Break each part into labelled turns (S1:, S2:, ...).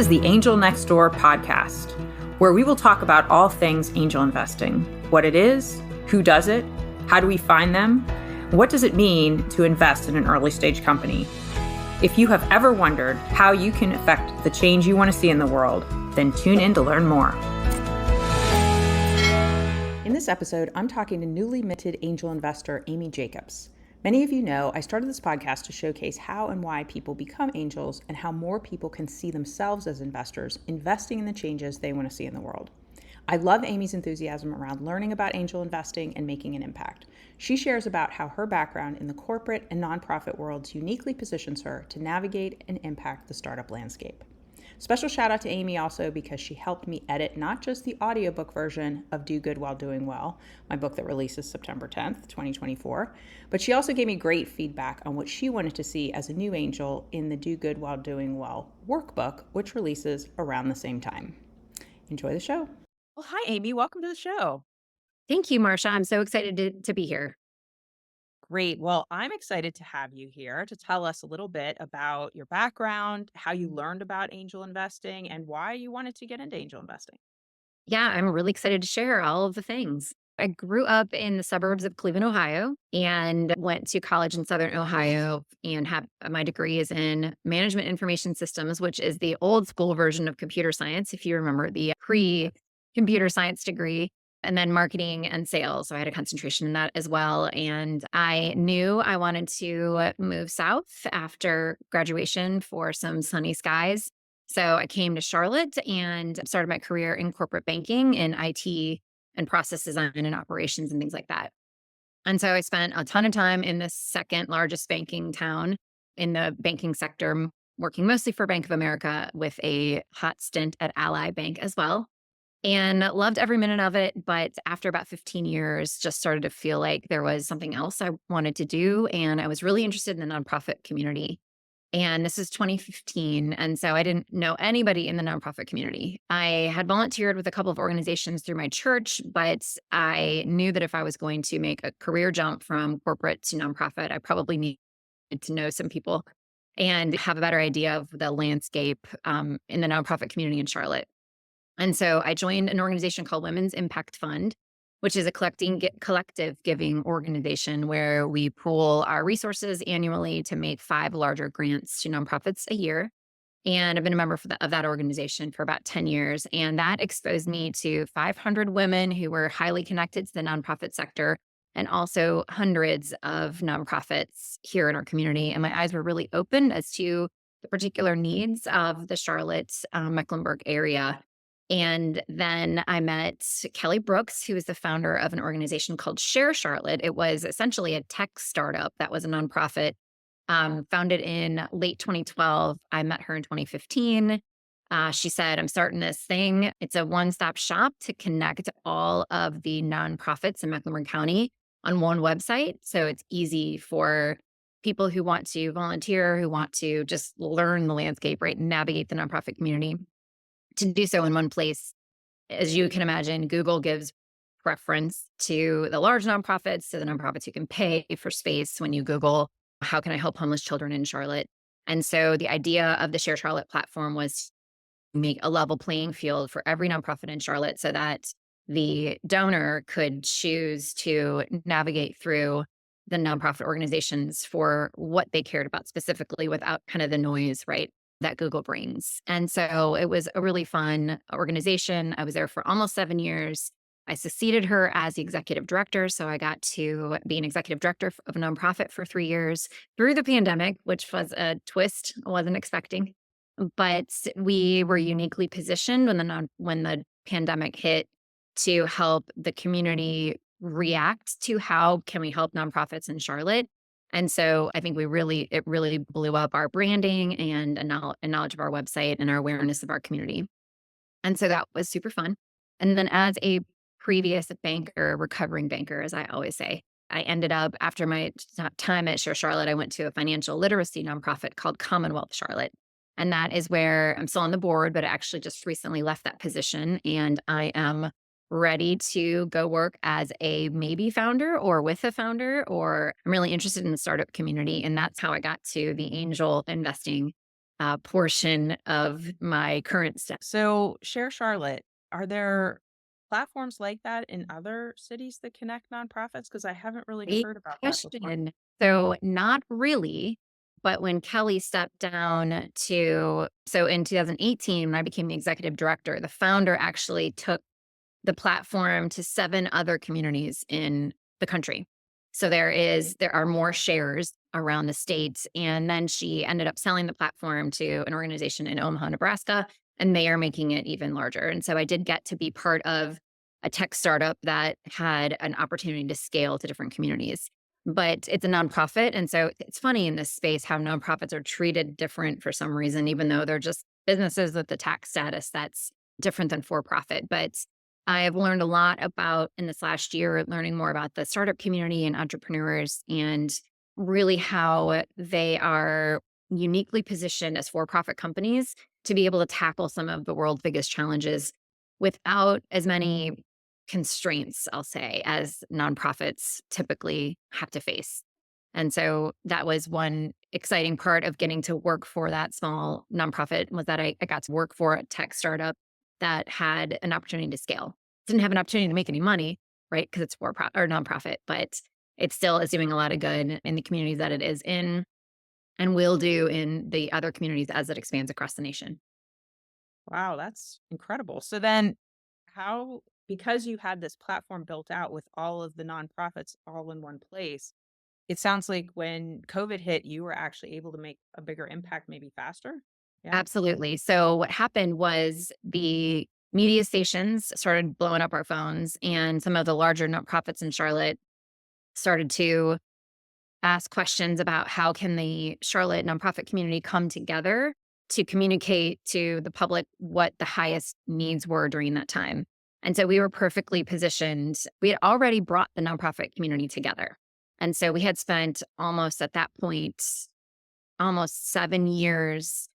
S1: is the Angel Next Door podcast, where we will talk about all things angel investing, what it is, who does it, how do we find them, what does it mean to invest in an early stage company. If you have ever wondered how you can affect the change you want to see in the world, then tune in to learn more. In this episode, I'm talking to newly minted angel investor Amy Jacobs. Many of you know I started this podcast to showcase how and why people become angels and how more people can see themselves as investors investing in the changes they want to see in the world. I love Amy's enthusiasm around learning about angel investing and making an impact. She shares about how her background in the corporate and nonprofit worlds uniquely positions her to navigate and impact the startup landscape. Special shout out to Amy also because she helped me edit not just the audiobook version of Do Good While Doing Well, my book that releases September 10th, 2024, but she also gave me great feedback on what she wanted to see as a new angel in the Do Good While Doing Well workbook, which releases around the same time. Enjoy the show. Well, hi, Amy. Welcome to the show.
S2: Thank you, Marsha. I'm so excited to be here.
S1: Great. Well, I'm excited to have you here to tell us a little bit about your background, how you learned about angel investing, and why you wanted to get into angel investing.
S2: Yeah, I'm really excited to share all of the things. I grew up in the suburbs of Cleveland, Ohio, and went to college in Southern Ohio and have my degree is in management information systems, which is the old school version of computer science, if you remember the pre-computer science degree, and then marketing and sales. So I had a concentration in that as well. And I knew I wanted to move south after graduation for some sunny skies. So I came to Charlotte and started my career in corporate banking in IT and process design and operations and things like that. And so I spent a ton of time in the second largest banking town in the banking sector, working mostly for Bank of America with a hot stint at Ally Bank as well. And loved every minute of it. But after about 15 years, just started to feel like there was something else I wanted to do. And I was really interested in the nonprofit community. And this is 2015. And so I didn't know anybody in the nonprofit community. I had volunteered with a couple of organizations through my church, but I knew that if I was going to make a career jump from corporate to nonprofit, I probably needed to know some people and have a better idea of the landscape in the nonprofit community in Charlotte. And so I joined an organization called Women's Impact Fund, which is a collective giving organization where we pool our resources annually to make 5 larger grants to nonprofits a year. And I've been a member of that organization for about 10 years. And that exposed me to 500 women who were highly connected to the nonprofit sector and also hundreds of nonprofits here in our community. And my eyes were really opened as to the particular needs of the Charlotte, Mecklenburg area. And then I met Kelly Brooks, who is the founder of an organization called Share Charlotte. It was essentially a tech startup that was a nonprofit founded in late 2012. I met her in 2015. She said, I'm starting this thing. It's a one-stop shop to connect all of the nonprofits in Mecklenburg County on one website. So it's easy for people who want to volunteer, who want to just learn the landscape, right? Navigate the nonprofit community to do so in one place. As you can imagine, Google gives preference to the large nonprofits, to the nonprofits who can pay for space when you Google, how can I help homeless children in Charlotte? And so the idea of the Share Charlotte platform was to make a level playing field for every nonprofit in Charlotte so that the donor could choose to navigate through the nonprofit organizations for what they cared about specifically without kind of the noise, right, that Google brings. And so it was a really fun organization. I was there for almost 7 years. I succeeded her as the executive director. So I got to be an executive director of a nonprofit for 3 years through the pandemic, which was a twist I wasn't expecting. But we were uniquely positioned when the pandemic hit to help the community react to how can we help nonprofits in Charlotte. And so I think it really blew up our branding and a knowledge of our website and our awareness of our community. And so that was super fun. And then as a previous banker, recovering banker, as I always say, I ended up after my time at Share Charlotte, I went to a financial literacy nonprofit called Commonwealth Charlotte. And that is where I'm still on the board, but I actually just recently left that position and I am ready to go work as a maybe founder or with a founder, or I'm really interested in the startup community. And that's how I got to the angel investing portion of my current step.
S1: So, Share Charlotte, are there platforms like that in other cities that connect nonprofits? Because I haven't really
S2: Great
S1: heard about that before.
S2: question. So, not really. But when Kelly stepped down so in 2018, when I became the executive director, the founder actually took the platform to 7 other communities in the country. So there are more shares around the state, and then she ended up selling the platform to an organization in Omaha, Nebraska, and they are making it even larger. And so I did get to be part of a tech startup that had an opportunity to scale to different communities. But it's a nonprofit, and so it's funny in this space how nonprofits are treated different for some reason, even though they're just businesses with the tax status that's different than for profit. But I have learned a lot about in this last year, learning more about the startup community and entrepreneurs and really how they are uniquely positioned as for profit companies to be able to tackle some of the world's biggest challenges without as many constraints, I'll say, as nonprofits typically have to face. And so that was one exciting part of getting to work for that small nonprofit was that I got to work for a tech startup that had an opportunity to scale. Didn't have an opportunity to make any money, right? Because it's for or nonprofit, but it still is doing a lot of good in the communities that it is in and will do in the other communities as it expands across the nation.
S1: Wow, that's incredible. So then how because you had this platform built out with all of the nonprofits all in one place, it sounds like when COVID hit, you were actually able to make a bigger impact maybe faster? Yeah?
S2: Absolutely. So what happened was the media stations started blowing up our phones, and some of the larger nonprofits in Charlotte started to ask questions about how can the Charlotte nonprofit community come together to communicate to the public what the highest needs were during that time. And so we were perfectly positioned. We had already brought the nonprofit community together. And so we had spent almost at that point, almost 7 years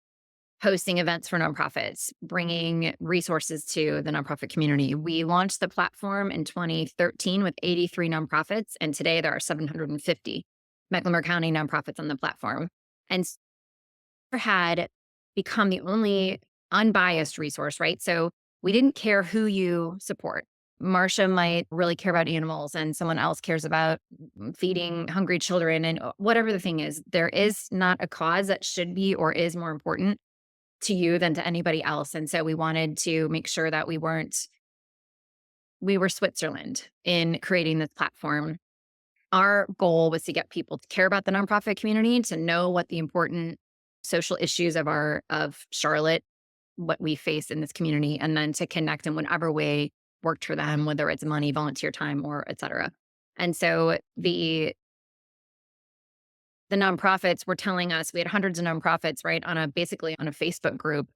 S2: hosting events for nonprofits, bringing resources to the nonprofit community. We launched the platform in 2013 with 83 nonprofits, and today there are 750 Mecklenburg County nonprofits on the platform. And had become the only unbiased resource, right? So we didn't care who you support. Marcia might really care about animals, and someone else cares about feeding hungry children, and whatever the thing is, there is not a cause that should be or is more important to you than to anybody else. And so we wanted to make sure that we were Switzerland in creating this platform. Our goal was to get people to care about the nonprofit community, to know what the important social issues of Charlotte, what we face in this community, and then to connect in whatever way worked for them, whether it's money, volunteer time, or et cetera. And so the nonprofits were telling us we had hundreds of nonprofits, right, basically on a Facebook group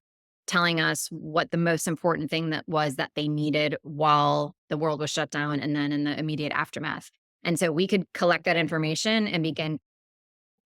S2: telling us what the most important thing that they needed while the world was shut down and then in the immediate aftermath. And so we could collect that information and begin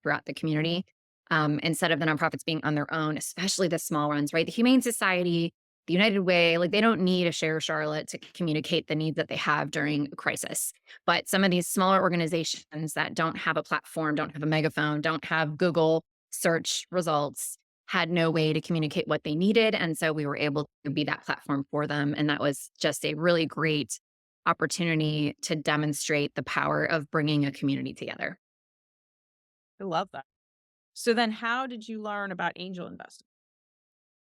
S2: throughout the community, instead of the nonprofits being on their own, especially the small ones, right? The Humane Society, the United Way, like they don't need a Share Charlotte to communicate the needs that they have during a crisis. But some of these smaller organizations that don't have a platform, don't have a megaphone, don't have Google search results, had no way to communicate what they needed. And so we were able to be that platform for them. And that was just a really great opportunity to demonstrate the power of bringing a community together.
S1: I love that. So then how did you learn about angel investing?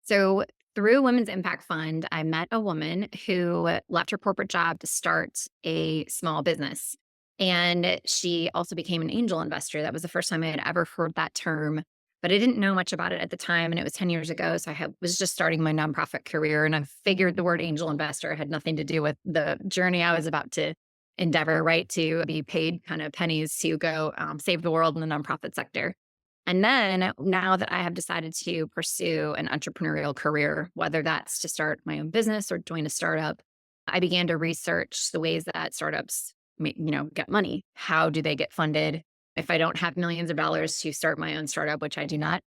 S2: So, through Women's Impact Fund, I met a woman who left her corporate job to start a small business. And she also became an angel investor. That was the first time I had ever heard that term, but I didn't know much about it at the time. And it was 10 years ago. So was just starting my nonprofit career. And I figured the word angel investor had nothing to do with the journey I was about to endeavor, right? To be paid kind of pennies to go save the world in the nonprofit sector. And then now that I have decided to pursue an entrepreneurial career, whether that's to start my own business or join a startup, I began to research the ways that startups get money. How do they get funded? If I don't have millions of dollars to start my own startup, which I do not,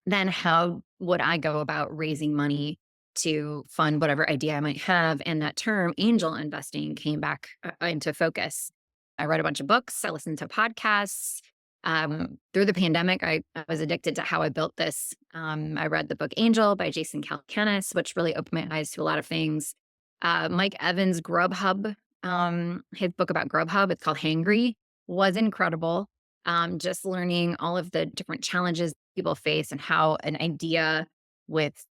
S2: then how would I go about raising money to fund whatever idea I might have? And that term angel investing came back into focus. I read a bunch of books, I listened to podcasts, Through the pandemic, I was addicted to How I Built This. I read the book Angel by Jason Calacanis, which really opened my eyes to a lot of things. Mike Evans' Grubhub, his book about Grubhub, it's called Hangry, was incredible. Just learning all of the different challenges people face and how an idea with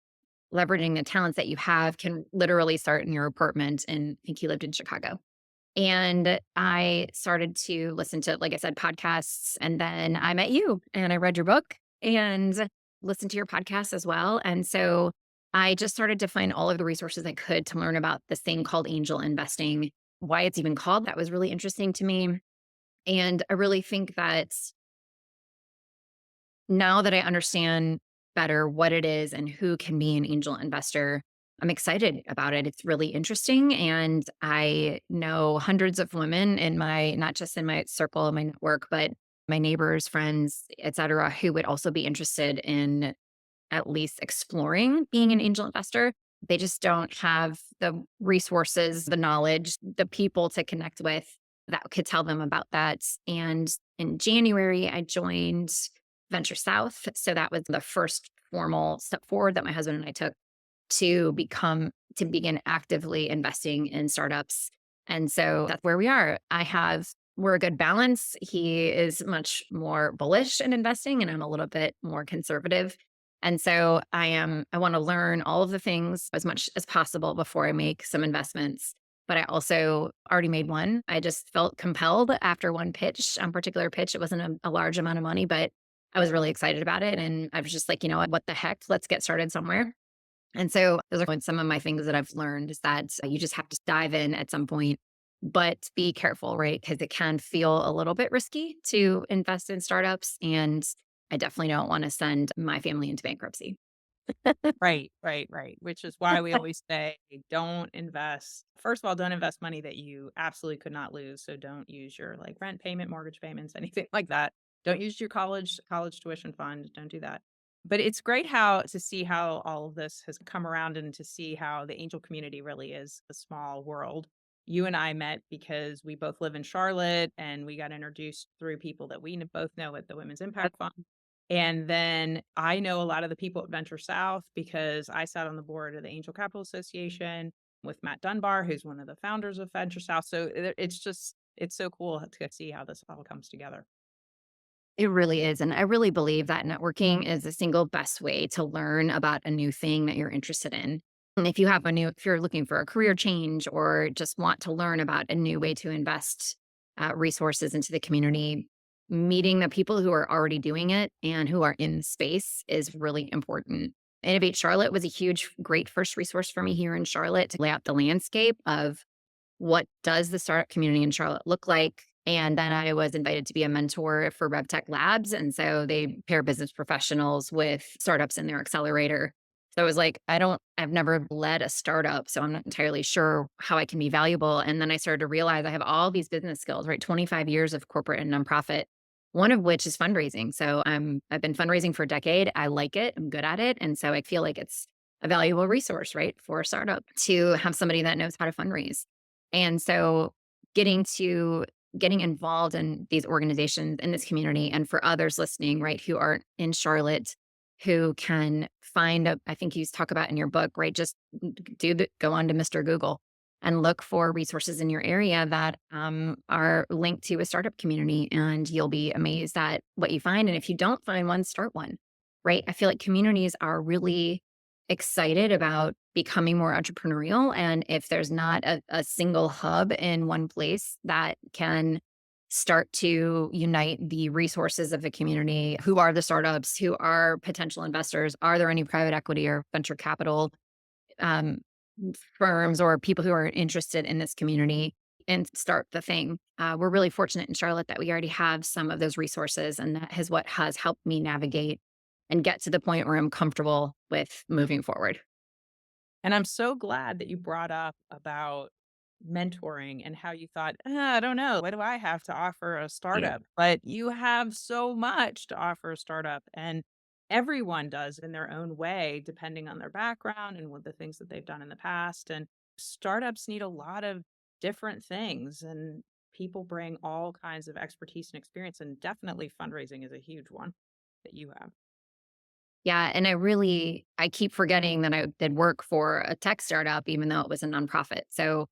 S2: leveraging the talents that you have can literally start in your apartment. And I think he lived in Chicago. And I started to listen to, like I said, podcasts. And then I met you and I read your book and listened to your podcast as well. And so I just started to find all of the resources I could to learn about this thing called angel investing, why it's even called. That was really interesting to me. And I really think that now that I understand better what it is and who can be an angel investor, I'm excited about it. It's really interesting. And I know hundreds of women in my, not just in my circle, my network, but my neighbors, friends, et cetera, who would also be interested in at least exploring being an angel investor. They just don't have the resources, the knowledge, the people to connect with that could tell them about that. And in January, I joined Venture South. So that was the first formal step forward that my husband and I took to begin actively investing in startups. And so that's where we are. We're a good balance. He is much more bullish in investing and I'm a little bit more conservative. And so I want to learn all of the things as much as possible before I make some investments. But I also already made one. I just felt compelled after one pitch, particular pitch. It wasn't a large amount of money, but I was really excited about it. And I was just like, you know what the heck? Let's get started somewhere. And so those are some of my things that I've learned is that you just have to dive in at some point, but be careful, right? Because it can feel a little bit risky to invest in startups. And I definitely don't want to send my family into bankruptcy.
S1: Right, right, right. Which is why we always say don't invest. First of all, don't invest money that you absolutely could not lose. So don't use your like rent payment, mortgage payments, anything like that. Don't use your college tuition fund. Don't do that. But it's great how to see how all of this has come around and to see how the angel community really is a small world. You and I met because we both live in Charlotte and we got introduced through people that both know at the Women's Impact Fund. And then I know a lot of the people at Venture South because I sat on the board of the Angel Capital Association with Matt Dunbar, who's one of the founders of Venture South. So it's so cool to see how this all comes together.
S2: It really is. And I really believe that networking is the single best way to learn about a new thing that you're interested in. And if you're looking for a career change or just want to learn about a new way to invest resources into the community, meeting the people who are already doing it and who are in the space is really important. Innovate Charlotte was a great first resource for me here in Charlotte to lay out the landscape of what does the startup community in Charlotte look like? And then I was invited to be a mentor for RevTech Labs. And so they pair business professionals with startups in their accelerator. So I was like, I've never led a startup, so I'm not entirely sure how I can be valuable. And then I started to realize I have all these business skills, right? 25 years of corporate and nonprofit, one of which is fundraising. So I've been fundraising for a decade. I like it. I'm good at it. And so I feel like it's a valuable resource, right, for a startup to have somebody that knows how to fundraise. And so getting involved in these organizations in this community and for others listening, right, who aren't in Charlotte, who can I think you talk about in your book, right, just go on to Mr. Google and look for resources in your area that are linked to a startup community. And you'll be amazed at what you find. And if you don't find one, start one, right? I feel like communities are really excited about becoming more entrepreneurial. And if there's not a single hub in one place that can start to unite the resources of the community, who are the startups, who are potential investors, are there any private equity or venture capital um, firms or people who are interested in this community and start the thing. We're really fortunate in Charlotte that we already have some of those resources, and that is what has helped me navigate and get to the point where I'm comfortable with moving forward.
S1: And I'm so glad that you brought up about mentoring and how you thought, I don't know, what do I have to offer a startup? But you have so much to offer a startup, and everyone does in their own way, depending on their background and what the things that they've done in the past. And startups need a lot of different things, and people bring all kinds of expertise and experience, and definitely fundraising is a huge one that you have.
S2: Yeah, and I keep forgetting that I did work for a tech startup even though it was a nonprofit. So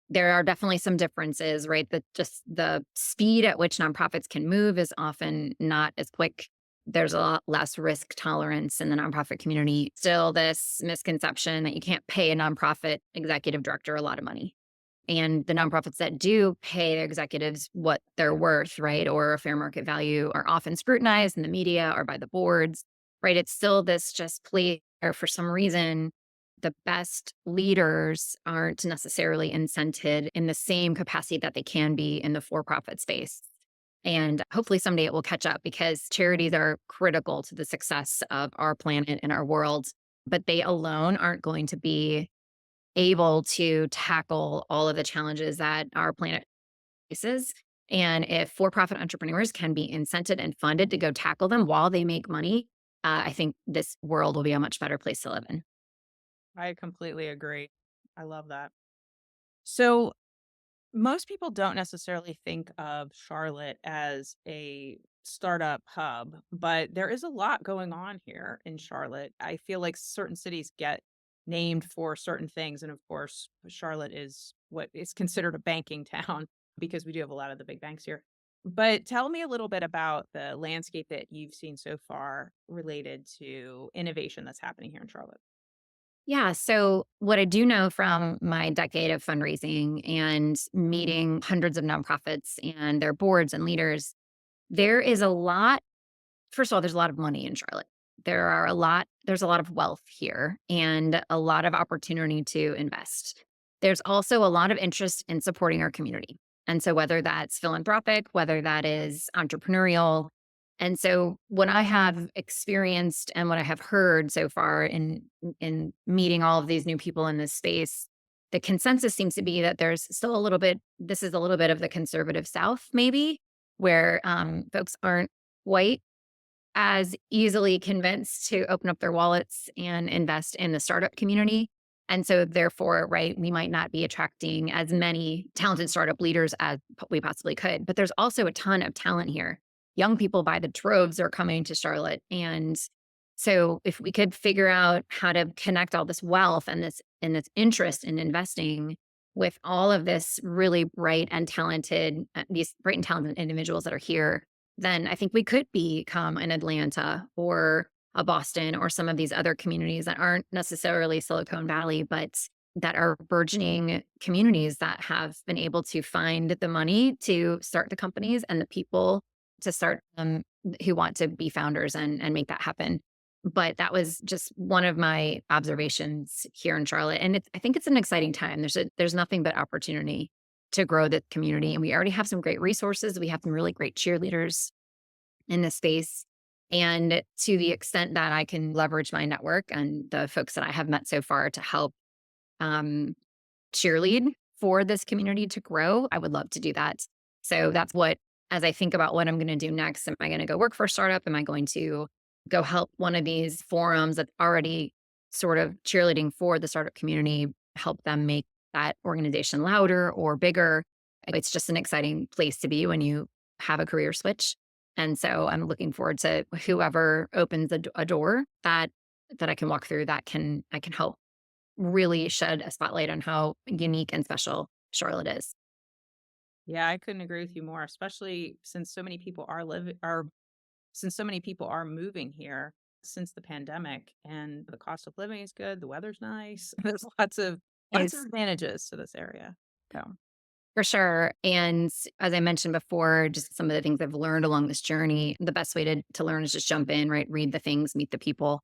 S2: there are definitely some differences, right? That just the speed at which nonprofits can move is often not as quick. There's a lot less risk tolerance in the nonprofit community. Still this misconception that you can't pay a nonprofit executive director a lot of money. And the nonprofits that do pay their executives what they're worth, right, or a fair market value are often scrutinized in the media or by the boards, right? It's still this just plea, or for some reason, the best leaders aren't necessarily incented in the same capacity that they can be in the for profit space. And hopefully someday it will catch up because charities are critical to the success of our planet and our world, but they alone aren't going to be able to tackle all of the challenges that our planet faces. And if for profit entrepreneurs can be incented and funded to go tackle them while they make money, I think this world will be a much better place to live in.
S1: I completely agree. I love that. So, most people don't necessarily think of Charlotte as a startup hub, but there is a lot going on here in Charlotte. I feel like certain cities get named for certain things. And of course, Charlotte is what is considered a banking town because we do have a lot of the big banks here. But tell me a little bit about the landscape that you've seen so far related to innovation that's happening here in Charlotte.
S2: Yeah. So, what I do know from my decade of fundraising and meeting hundreds of nonprofits and their boards and leaders, there is a lot. First of all, there's a lot of money in Charlotte. There's a lot of wealth here and a lot of opportunity to invest. There's also a lot of interest in supporting our community. And so whether that's philanthropic, whether that is entrepreneurial. And so what I have experienced and what I have heard so far in meeting all of these new people in this space, the consensus seems to be that there's still a little bit, this is a little bit of the conservative South, maybe, where folks aren't quite as easily convinced to open up their wallets and invest in the startup community. And so, therefore, right, we might not be attracting as many talented startup leaders as we possibly could. But there's also a ton of talent here. Young people by the droves are coming to Charlotte. And so, if we could figure out how to connect all this wealth and this interest in investing with all of this really bright and talented, these bright and talented individuals that are here, then I think we could become an Atlanta or a Boston or some of these other communities that aren't necessarily Silicon Valley, but that are burgeoning communities that have been able to find the money to start the companies and the people to start them who want to be founders and make that happen. But that was just one of my observations here in Charlotte. And I think it's an exciting time. There's nothing but opportunity to grow the community. And we already have some great resources. We have some really great cheerleaders in this space. And to the extent that I can leverage my network and the folks that I have met so far to help um, cheerlead for this community to grow, I would love to do that. So that's what, as I think about what I'm going to do next, am I going to go work for a startup? Am I going to go help one of these forums that's already sort of cheerleading for the startup community, help them make that organization louder or bigger? It's just an exciting place to be when you have a career switch. And so I'm looking forward to whoever opens a door that I can walk through that I can help really shed a spotlight on how unique and special Charlotte is.
S1: Yeah, I couldn't agree with you more, especially since so many people are living are since so many people are moving here since the pandemic and the cost of living is good, the weather's nice. There's lots of
S2: Is
S1: advantages to this area. So,
S2: for sure. And as I mentioned before, just some of the things I've learned along this journey, the best way to learn is just jump in, right? Read the things, meet the people.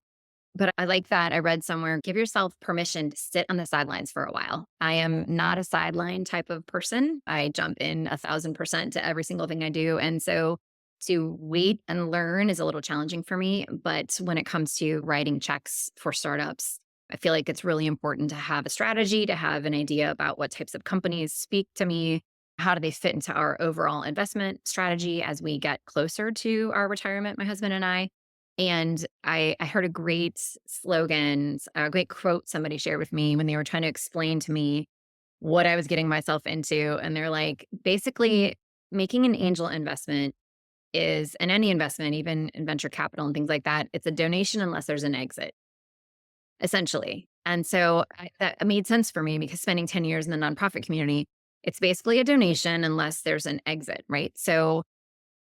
S2: But I like that. I read somewhere, give yourself permission to sit on the sidelines for a while. I am not a sideline type of person. I jump in 1,000% to every single thing I do. And so to wait and learn is a little challenging for me. But when it comes to writing checks for startups, I feel like it's really important to have a strategy, to have an idea about what types of companies speak to me. How do they fit into our overall investment strategy as we get closer to our retirement, my husband and I? And I heard a great slogan, a great quote somebody shared with me when they were trying to explain to me what I was getting myself into. And they're like, basically, making an angel investment is, and any investment, even in venture capital and things like that, it's a donation unless there's an exit, essentially. And so that made sense for me because spending 10 years in the nonprofit community, it's basically a donation unless there's an exit, right? So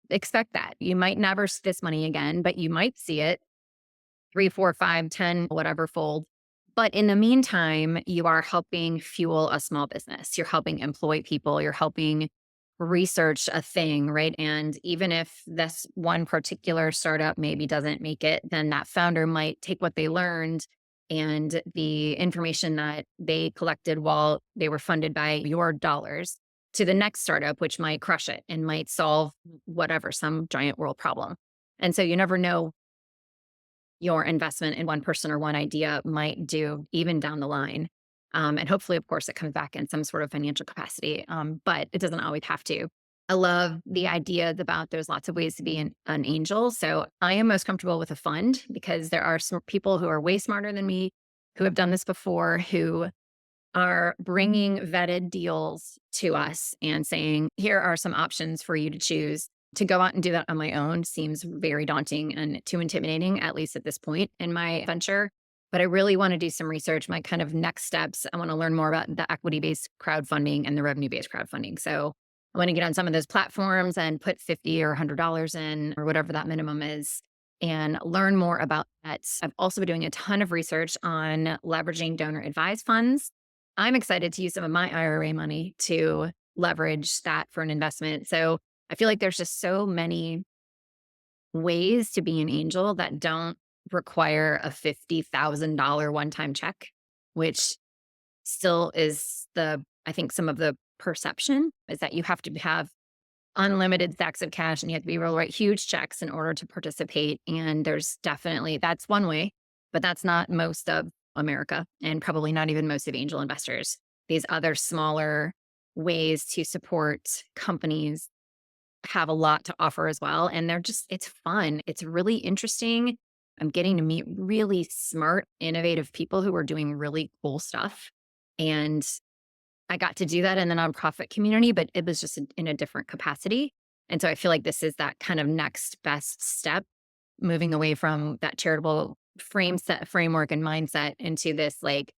S2: expect that. You might never see this money again, but you might see it 3, 4, 5, 10, whatever fold. But in the meantime, you are helping fuel a small business. You're helping employ people. You're helping research a thing, right? And even if this one particular startup maybe doesn't make it, then that founder might take what they learned and the information that they collected while they were funded by your dollars to the next startup, which might crush it and might solve whatever, some giant world problem. And so you never know your investment in one person or one idea might do even down the line. And hopefully, of course, it comes back in some sort of financial capacity, but it doesn't always have to. I love the idea about there's lots of ways to be an angel. So I am most comfortable with a fund because there are some people who are way smarter than me who have done this before, who are bringing vetted deals to us and saying, here are some options for you to choose. To go out and do that on my own seems very daunting and too intimidating, at least at this point in my venture. But I really want to do some research. My kind of next steps, I want to learn more about the equity based crowdfunding and the revenue based crowdfunding. So I want to get on some of those platforms and put $50 or $100 in or whatever that minimum is and learn more about that. I've also been doing a ton of research on leveraging donor advised funds. I'm excited to use some of my IRA money to leverage that for an investment. So I feel like there's just so many ways to be an angel that don't require a $50,000 one-time check, which still is I think some of the perception is that you have to have unlimited stacks of cash and you have to be able to write huge checks in order to participate. And that's one way, but that's not most of America and probably not even most of angel investors. These other smaller ways to support companies have a lot to offer as well. And it's fun. It's really interesting. I'm getting to meet really smart, innovative people who are doing really cool stuff. And I got to do that in the nonprofit community, but it was just in a different capacity. And so I feel like this is that kind of next best step, moving away from that charitable framework and mindset into this like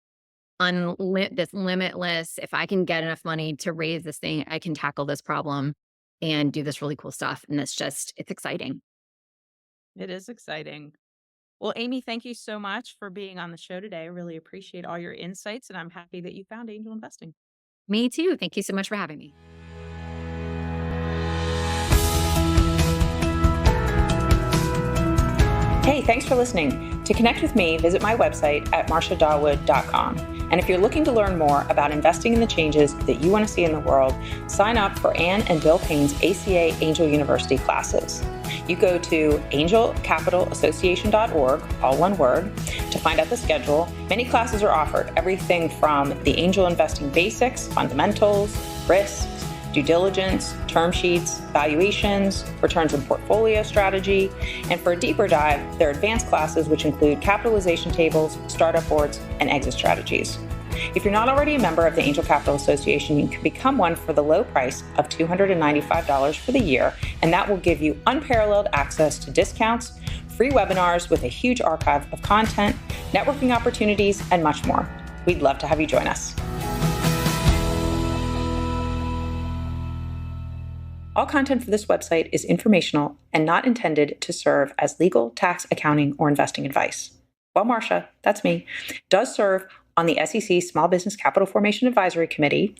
S2: this limitless, if I can get enough money to raise this thing, I can tackle this problem and do this really cool stuff. And it's exciting.
S1: It is exciting. Well, Amy, thank you so much for being on the show today. I really appreciate all your insights, and I'm happy that you found angel investing.
S2: Me too. Thank you so much for having me.
S1: Hey, thanks for listening. To connect with me, visit my website at marciadawood.com. And if you're looking to learn more about investing in the changes that you want to see in the world, sign up for Ann and Bill Payne's ACA Angel University classes. You go to angelcapitalassociation.org, all one word, to find out the schedule. Many classes are offered, everything from the angel investing basics, fundamentals, risks, due diligence, term sheets, valuations, returns and portfolio strategy. And for a deeper dive, there are advanced classes which include capitalization tables, startup boards, and exit strategies. If you're not already a member of the Angel Capital Association, you can become one for the low price of $295 for the year, and that will give you unparalleled access to discounts, free webinars with a huge archive of content, networking opportunities, and much more. We'd love to have you join us. All content for this website is informational and not intended to serve as legal, tax, accounting, or investing advice. Well, Marcia, that's me, does serve on the SEC Small Business Capital Formation Advisory Committee.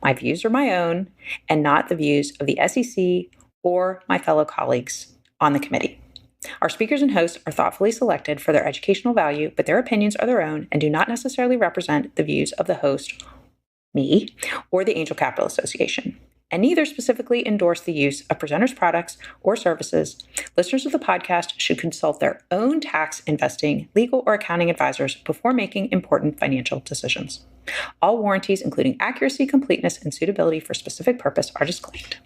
S1: My views are my own and not the views of the SEC or my fellow colleagues on the committee. Our speakers and hosts are thoughtfully selected for their educational value, but their opinions are their own and do not necessarily represent the views of the host, me, or the Angel Capital Association, and neither specifically endorse the use of presenters' products or services. Listeners of the podcast should consult their own tax, investing, legal, or accounting advisors before making important financial decisions. All warranties, including accuracy, completeness, and suitability for specific purpose, are disclaimed.